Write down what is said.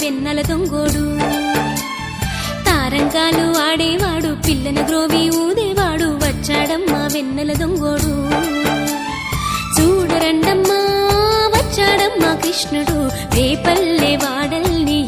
వెన్నెల దొంగోడు తారంగాలు ఆడేవాడు పిల్లన గ్రోవి ఊదేవాడు వచ్చాడమ్మా వెన్నెల దొంగోడు చూడరండమ్మా వచ్చాడమ్మా కృష్ణుడు రేపల్లె వాడల్ని